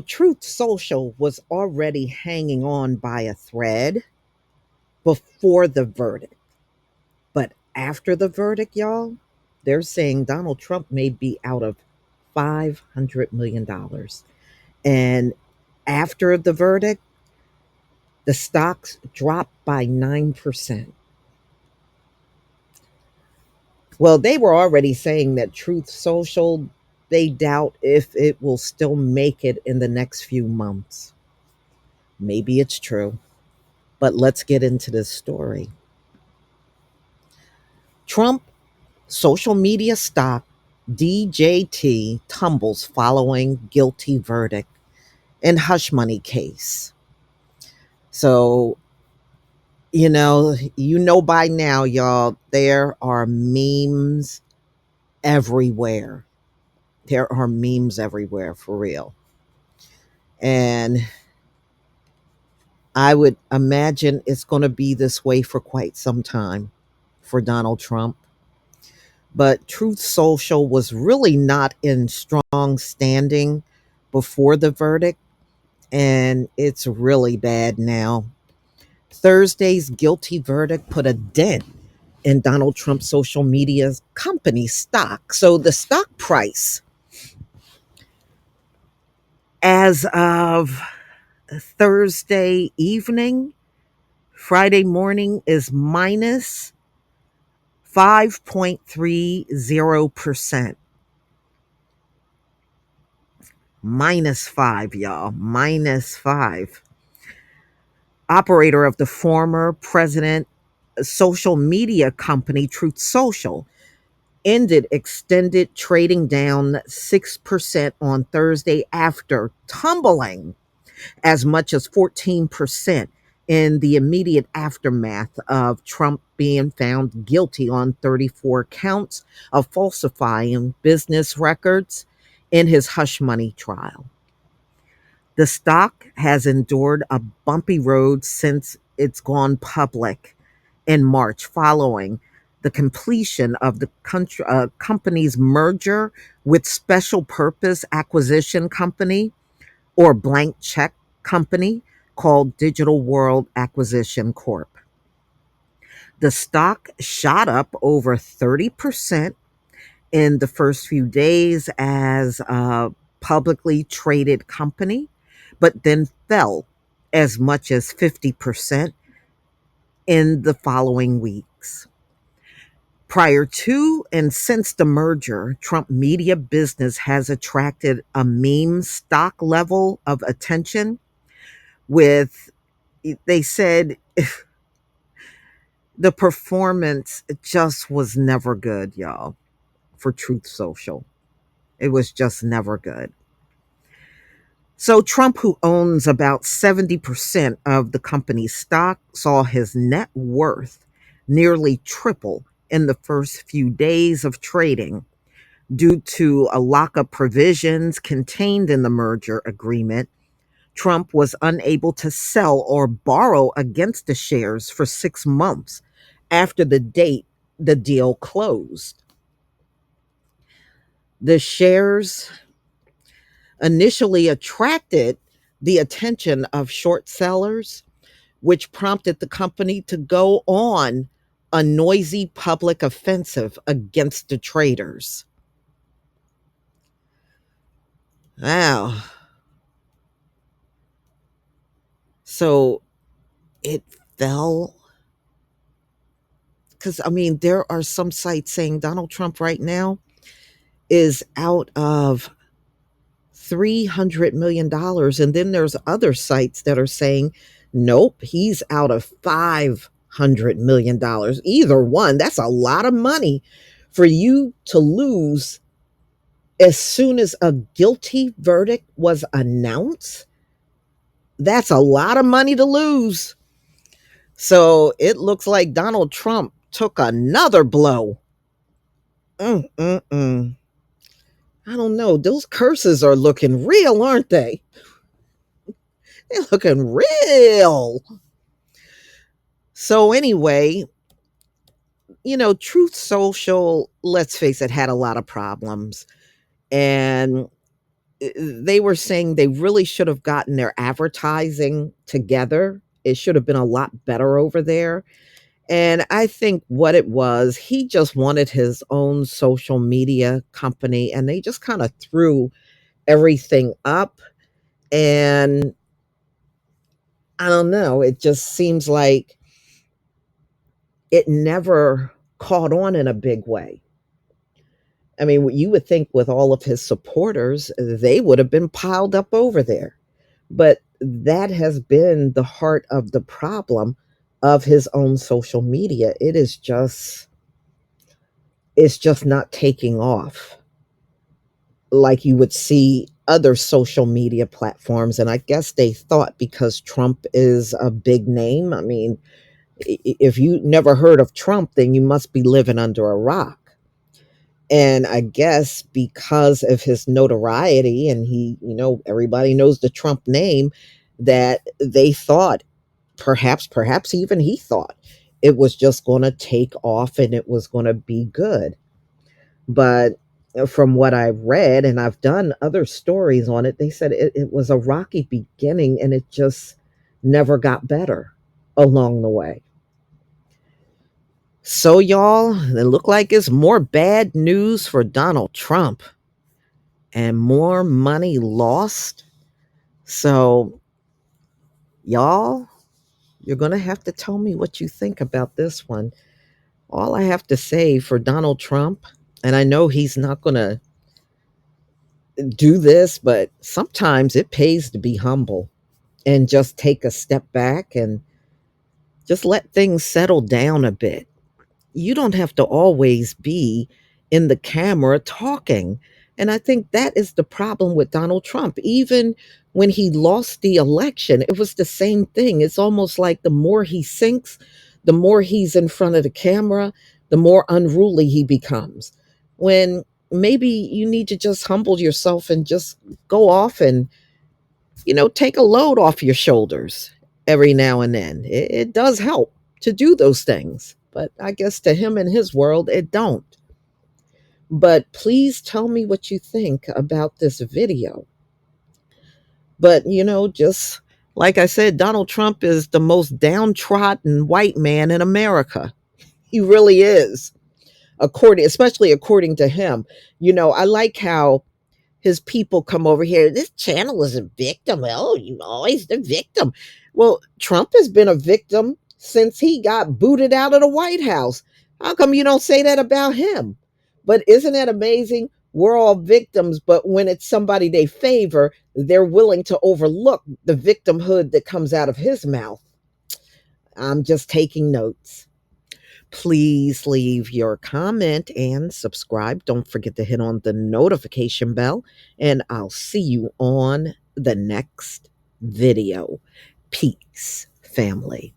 Truth Social was already hanging on by a thread before the verdict. But after the verdict, y'all, they're saying Donald Trump may be out of $500 million. And after the verdict, the stocks dropped by 9%. Well, they were already saying that Truth Social, they doubt if it will still make it in the next few months. Maybe it's true, but let's get into this story. Trump social media stock DJT tumbles following guilty verdict in hush money case. So, by now, y'all, there are memes everywhere. There are memes everywhere for real. And I would imagine it's going to be this way for quite some time for Donald Trump. But Truth Social was really not in strong standing before the verdict, and it's really bad now. Thursday's guilty verdict put a dent in Donald Trump's social media's company stock. So the stock price as of Thursday evening, Friday morning, is minus 5.30%. Minus five, y'all. Minus five. Operator of the former president social media company, Truth Social, ended extended trading down 6% on Thursday after tumbling as much as 14% in the immediate aftermath of Trump being found guilty on 34 counts of falsifying business records in his hush money trial. The stock has endured a bumpy road since it's gone public in March following the completion of the company's merger with Special Purpose Acquisition Company, or blank check company, called Digital World Acquisition Corp. The stock shot up over 30% in the first few days as a publicly traded company, but then fell as much as 50% in the following weeks. Prior to and since the merger, Trump media business has attracted a meme stock level of attention with, they said, the performance just was never good, y'all, for Truth Social. It was just never good. So Trump, who owns about 70% of the company's stock, saw his net worth nearly triple in the first few days of trading due to a lockup provisions contained in the merger agreement. Trump was unable to sell or borrow against the shares for 6 months after the date the deal closed. The shares initially attracted the attention of short sellers, which prompted the company to go on a noisy public offensive against the traders. Wow. So it fell because, there are some sites saying Donald Trump right now is out of $300 million. And then there's other sites that are saying, nope, he's out of $500 million. Either one, that's a lot of money for you to lose as soon as a guilty verdict was announced. That's a lot of money to lose. So it looks like Donald Trump took another blow. Mm-mm-mm. I don't know. Those curses are looking real, aren't they? They're looking real. So, anyway, Truth Social, let's face it, had a lot of problems. And they were saying they really should have gotten their advertising together. It should have been a lot better over there. And I think what it was, he just wanted his own social media company, and they just kind of threw everything up. And I don't know, it just seems like it never caught on in a big way. I mean, you would think with all of his supporters, they would have been piled up over there. But that has been the heart of the problem of his own social media. It's just not taking off like you would see other social media platforms. And I guess they thought because Trump is a big name, I mean, if you never heard of Trump, then you must be living under a rock. And I guess because of his notoriety, and everybody knows the Trump name, that they thought, perhaps even he thought, it was just going to take off and it was going to be good. But from what I've read, and I've done other stories on it, they said it was a rocky beginning and it just never got better along the way. So, y'all, it look like it's more bad news for Donald Trump and more money lost. So, y'all, you're going to have to tell me what you think about this one. All I have to say for Donald Trump, and I know he's not going to do this, but sometimes it pays to be humble and just take a step back and just let things settle down a bit. You don't have to always be in the camera talking. And I think that is the problem with Donald Trump. Even when he lost the election, it was the same thing. It's almost like the more he sinks, the more he's in front of the camera, the more unruly he becomes. When maybe you need to just humble yourself and just go off and, take a load off your shoulders every now and then. It does help to do those things. But I guess to him and his world, it don't. But please tell me what you think about this video. But, just like I said, Donald Trump is the most downtrodden white man in America. He really is. Especially according to him. I like how his people come over here. This channel is a victim. Oh, you always the victim. Well, Trump has been a victim since he got booted out of the White House. How come you don't say that about him? But isn't that amazing? We're all victims, but when it's somebody they favor, they're willing to overlook the victimhood that comes out of his mouth. I'm just taking notes. Please leave your comment and subscribe. Don't forget to hit on the notification bell, and I'll see you on the next video. Peace, family.